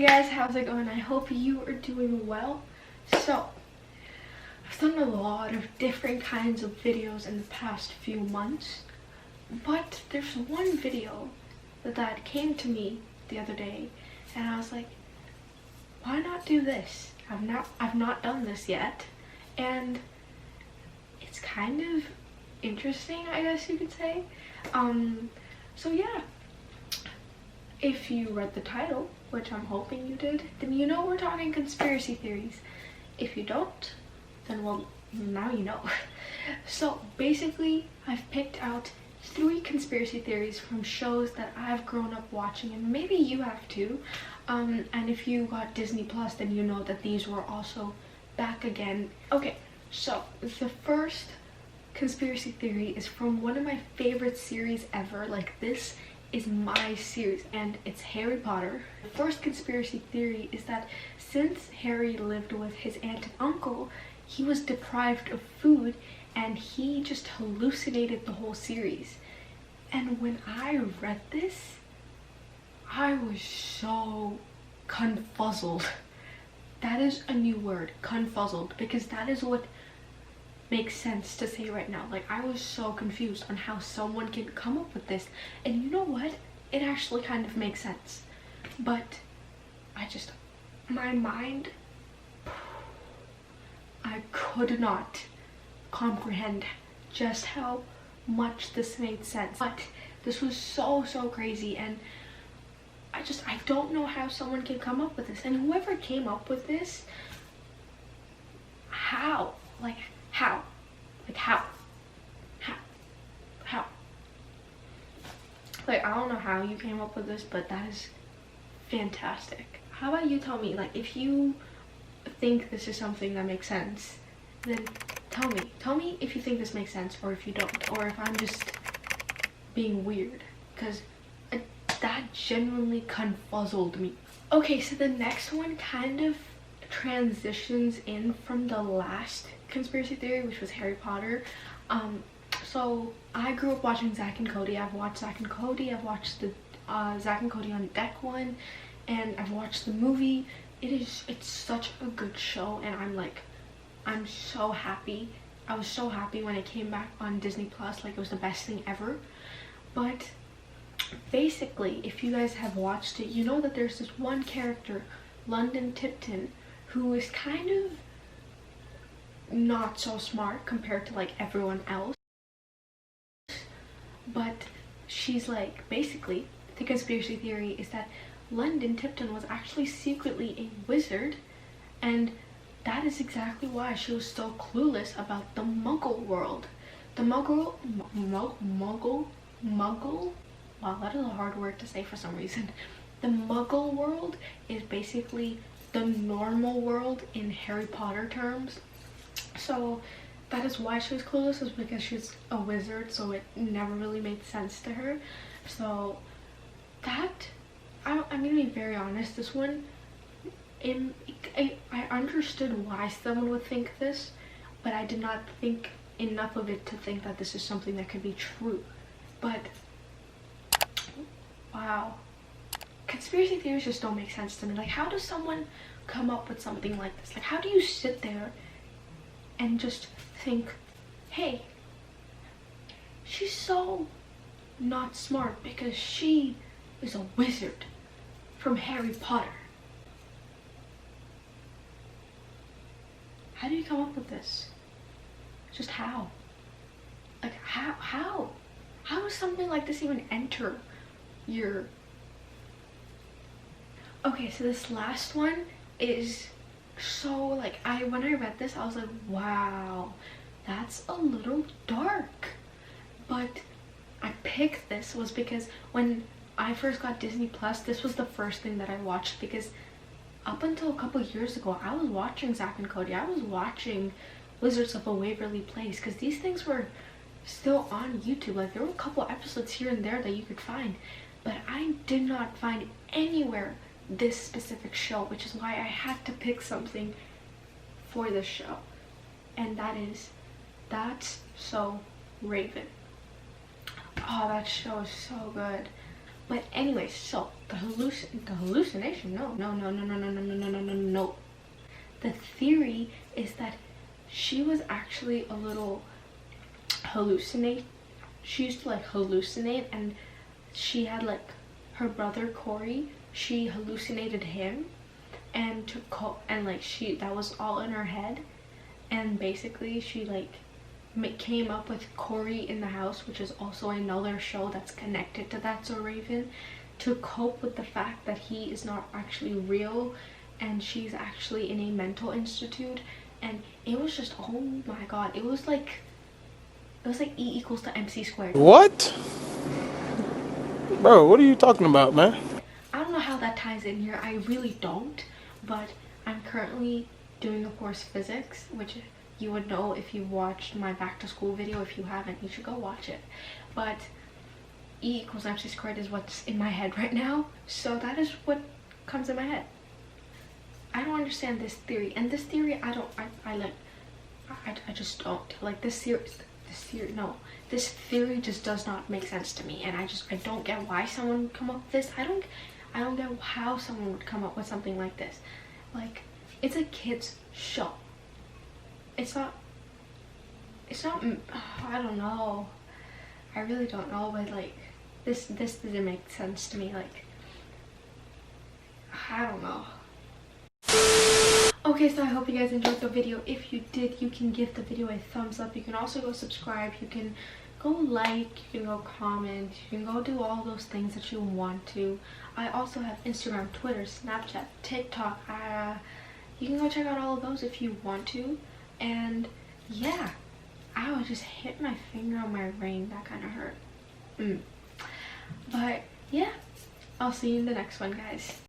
Hey guys, how's it going? I hope you are doing well. So, I've done a lot of different kinds of videos in the past few months, but there's one video that came to me the other day, and I was like, why not do this? I've not done this yet, and it's kind of interesting, I guess you could say. So yeah, if you read the title, which I'm hoping you did, then you know we're talking conspiracy theories. If you don't, then well, now you know. So basically, I've picked out 3 conspiracy theories from shows that I've grown up watching, and maybe you have too. And if you got Disney Plus, then you know that these were also back again. Okay, so the first conspiracy theory is from one of my favorite series ever. Like, this is my series, and it's Harry Potter. The first conspiracy theory is that since Harry lived with his aunt and uncle, he was deprived of food and he just hallucinated the whole series. And when I read this, I was so confuzzled. That is a new word, confuzzled, because that is what makes sense to say right now. Like, I was so confused on how someone can come up with this, and you know what, it actually kind of makes sense, but my mind, I could not comprehend just how much this made sense. But this was so crazy, and I don't know how someone can come up with this. And whoever came up with this, how? Like, how? Like, how? Like, I don't know how you came up with this, but that is fantastic. How about you tell me, like, if you think this is something that makes sense, then tell me if you think this makes sense, or if you don't, or if I'm just being weird, because that genuinely confuzzled me. Okay, so the next one kind of transitions in from the last conspiracy theory, which was Harry Potter. So I grew up watching Zack and Cody. I've watched Zack and Cody. I've watched the Zack and Cody on Deck one, and I've watched the movie. It's such a good show, and I'm so happy. I was so happy when it came back on Disney Plus. Like, it was the best thing ever. But basically, if you guys have watched it, you know that there's this one character, London Tipton, who is kind of not so smart compared to like everyone else, but she's like, basically the conspiracy theory is that London Tipton was actually secretly a wizard, and that is exactly why she was so clueless about the Muggle world. The Muggle, wow, that is a hard word to say for some reason. The Muggle world is basically the normal world in Harry Potter terms. So that is why she was clueless, is because she's a wizard, so it never really made sense to her. So that, I'm gonna be very honest, this one, I understood why someone would think this, but I did not think enough of it to think that this is something that could be true. But wow, conspiracy theories just don't make sense to me. Like, how does someone come up with something like this? Like, how do you sit there and just think, hey, she's so not smart because she is a wizard from Harry Potter? How do you come up with this? Just how? Like, how does something like this even enter your... Okay, so this last one is so, like, when I read this, I was like, wow, that's a little dark. But I picked this was because when I first got Disney Plus, this was the first thing that I watched, because up until a couple years ago, I was watching Zack and Cody. I was watching Wizards of a Waverly Place, because these things were still on YouTube. Like, there were a couple episodes here and there that you could find, but I did not find anywhere this specific show, which is why I had to pick something for this show, and That's So Raven. Oh, that show is so good. But anyway, so the hallucination, no. The theory is that she was actually a little she used to like hallucinate, and she had like her brother Corey, she hallucinated him and that was all in her head, and basically she like came up with Corey in the House, which is also another show that's connected to That's So Raven, to cope with the fact that he is not actually real and she's actually in a mental institute. And it was just, oh my god, it was like E equals to MC squared. What? Bro, what are you talking about, man? I don't know how that ties in here, I really don't, but I'm currently doing a course physics, which you would know if you watched my back to school video. If you haven't, you should go watch it. But E equals MC squared is what's in my head right now, so that is what comes in my head. I don't understand this theory, and this theory I just don't like this theory just does not make sense to me, and I don't get why someone would come up with this. I don't get how someone would come up with something like this. Like, it's a kid's show. It's not I don't know, I really don't know, but like this doesn't make sense to me. Like, I don't know. Okay, so I hope you guys enjoyed the video. If you did, you can give the video a thumbs up. You can also go subscribe, you can go like, you can go comment, you can go do all those things that you want to. I also have Instagram, Twitter, Snapchat, TikTok. You can go check out all of those if you want to. And yeah, I just hit my finger on my ring, that kind of hurt. But yeah, I'll see you in the next one, guys.